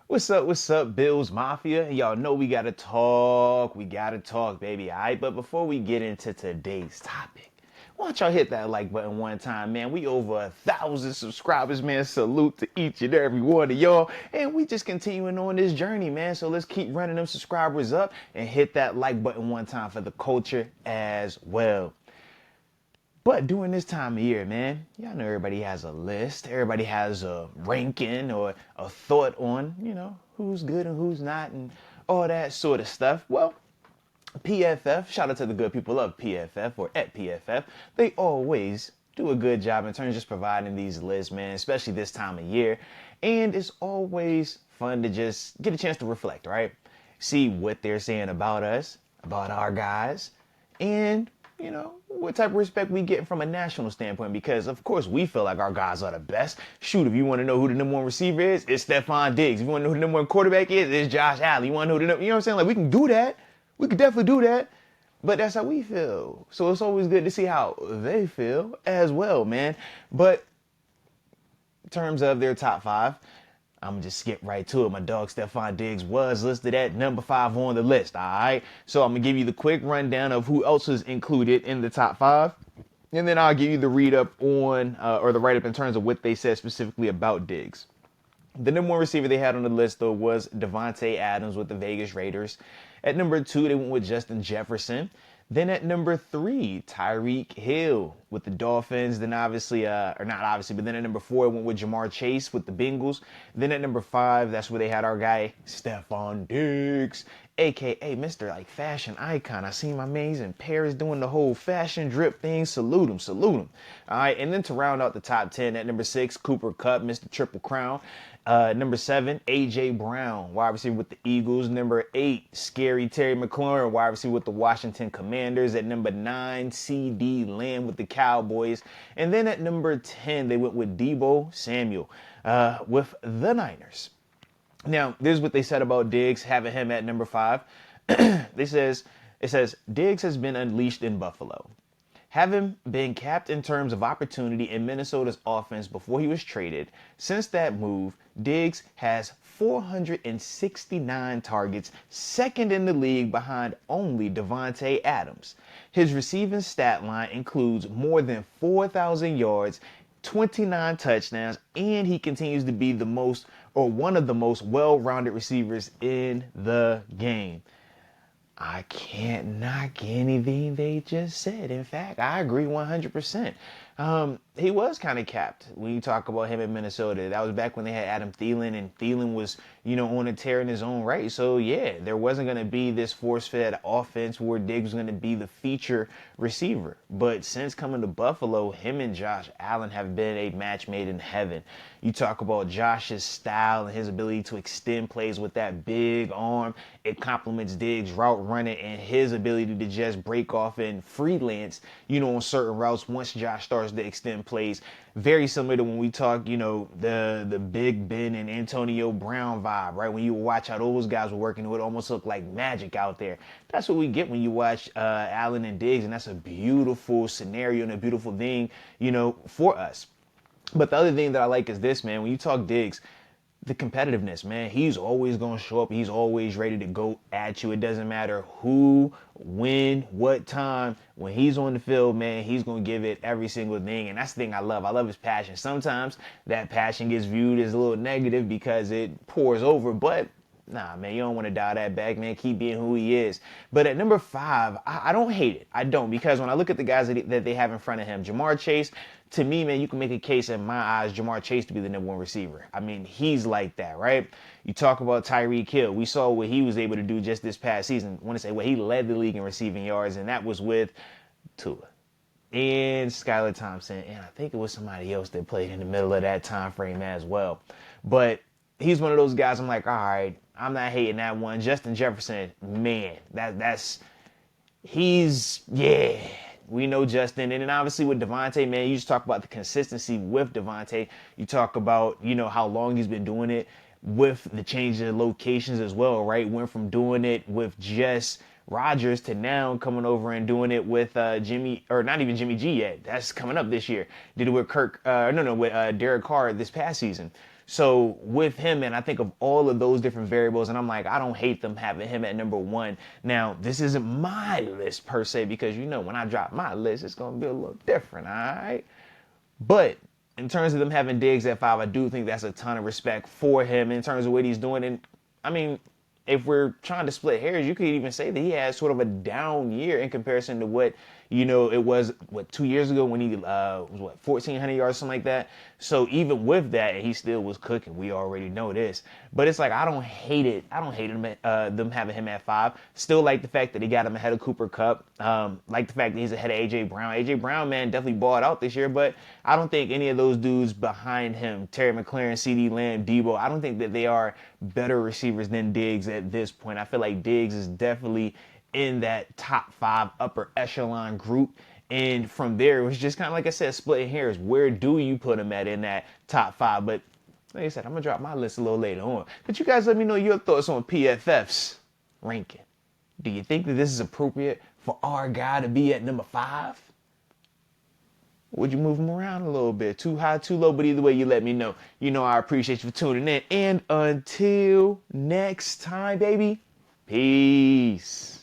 What's up, Bills Mafia? Y'all know we gotta talk. We gotta talk, baby. All right, but before we get into today's topic, why don't y'all hit that like button one time, man? We over 1,000 subscribers, man. Salute to each and every one of y'all. And we just continuing on this journey, man. So let's keep running them subscribers up and hit that like button one time for the culture as well. But during this time of year, man, y'all know everybody has a list. Everybody has a ranking or a thought on, who's good and who's not and all that sort of stuff. Well, PFF, shout out to the good people of PFF or at PFF. They always do a good job in terms of just providing these lists, man, especially this time of year. And it's always fun to just get a chance to reflect, right? See what they're saying about us, about our guys, and what type of respect we get from a national standpoint, because of course we feel like our guys are the best. Shoot, if you want to know who the number one receiver is, it's Stefon Diggs. If you want to know who the number one quarterback is, it's Josh Allen. You want to know who the number, you know what I'm saying? Like, we can do that. We could definitely do that. But that's how we feel. So it's always good to see how they feel as well, man. But in terms of their top five, I'm gonna just skip right to it. My dog Stefon Diggs was listed at number 5 on the list. All right, so I'm gonna give you the quick rundown of who else is included in the top 5, and then I'll give you the read up on or the write up in terms of what they said specifically about Diggs. The number one receiver they had on the list, though, was Devonta Adams with the Vegas Raiders. At number 2, they went with Justin Jefferson. Then at number 3, Tyreek Hill with the Dolphins. Then obviously, or not obviously, but then at number 4, it went with Jamar Chase with the Bengals. Then at number 5, that's where they had our guy, Stefon Diggs, a.k.a. Mr. like fashion icon. I seen my mains in Paris doing the whole fashion drip thing. Salute him, salute him. All right, and then to round out the top 10, at number 6, Cooper Kupp, Mr. Triple Crown. Number 7, A.J. Brown, wide receiver with the Eagles. Number 8, Scary Terry McLaurin, wide receiver with the Washington Commanders. At number 9, C.D. Lamb with the Cowboys. And then at number 10, they went with Deebo Samuel with the Niners. Now, this is what they said about Diggs, having him at number 5. It says, Diggs has been unleashed in Buffalo. Having been capped in terms of opportunity in Minnesota's offense before he was traded, since that move, Diggs has 469 targets, second in the league behind only Devonta Adams. His receiving stat line includes more than 4,000 yards, 29 touchdowns, and he continues to be the most or one of the most well-rounded receivers in the game. I can't knock anything they just said. In fact, I agree 100%. He was kind of capped when you talk about him in Minnesota. That was back when they had Adam Thielen, and Thielen was, on a tear in his own right. So, yeah, there wasn't going to be this force-fed offense where Diggs was going to be the feature receiver. But since coming to Buffalo, him and Josh Allen have been a match made in heaven. You talk about Josh's style and his ability to extend plays with that big arm. It complements Diggs' route running and his ability to just break off and freelance, on certain routes once Josh starts to extend plays. Very similar to when we talk, the Big Ben and Antonio Brown vibe, right? When you watch how those guys were working, it would almost look like magic out there. That's what we get when you watch Allen and Diggs, and that's a beautiful scenario and a beautiful thing, for us. But the other thing that I like is this, man. When you talk Diggs, the competitiveness, man. He's always going to show up. He's always ready to go at you. It doesn't matter who, when, what time. When he's on the field, man, he's going to give it every single thing. And that's the thing I love. I love his passion. Sometimes that passion gets viewed as a little negative because it pours over. But nah, man, you don't want to dial that back, man. Keep being who he is. But at number 5, I don't hate it. I don't, because when I look at the guys that they have in front of him, Jamar Chase, to me, man, you can make a case in my eyes, Jamar Chase to be the number one receiver. I mean, he's like that, right? You talk about Tyreek Hill. We saw what he was able to do just this past season. I want to say, he led the league in receiving yards, and that was with Tua and Skylar Thompson, and I think it was somebody else that played in the middle of that time frame as well. But he's one of those guys I'm like, all right, I'm not hating that one. Justin Jefferson, man, yeah. We know Justin. And then obviously with Devontae, man, you just talk about the consistency with Devontae. You talk about, how long he's been doing it with the change of locations as well, right? Went from doing it with just Rodgers to now coming over and doing it with Jimmy, or not even Jimmy G yet. That's coming up this year. Did it with with Derek Carr this past season. So with him, and I think of all of those different variables, and I'm like, I don't hate them having him at number one. Now, this isn't my list per se, because when I drop my list, it's gonna be a little different, all right? But in terms of them having Diggs at 5, I do think that's a ton of respect for him in terms of what he's doing. And I mean, if we're trying to split hairs, you could even say that he had sort of a down year in comparison to what, it was 2 years ago when he was 1,400 yards, something like that. So even with that, he still was cooking. We already know this, but it's like I don't hate it. I don't hate them having him at 5. Still like the fact that he got him ahead of Cooper Kupp. Like the fact that he's ahead of AJ Brown. AJ Brown, man, definitely balled out this year, but I don't think any of those dudes behind him, Terry McLaurin, CD Lamb, Debo, I don't think that they are better receivers than Diggs at this point. I feel like Diggs is definitely in that top 5 upper echelon group. And from there, it was just kind of like I said, splitting hairs. Where do you put him at in that top 5? But like I said, I'm going to drop my list a little later on. But you guys let me know your thoughts on PFF's ranking. Do you think that this is appropriate for our guy to be at number 5? Would you move him around a little bit? Too high, too low? But either way, you let me know. I appreciate you for tuning in. And until next time, baby, peace.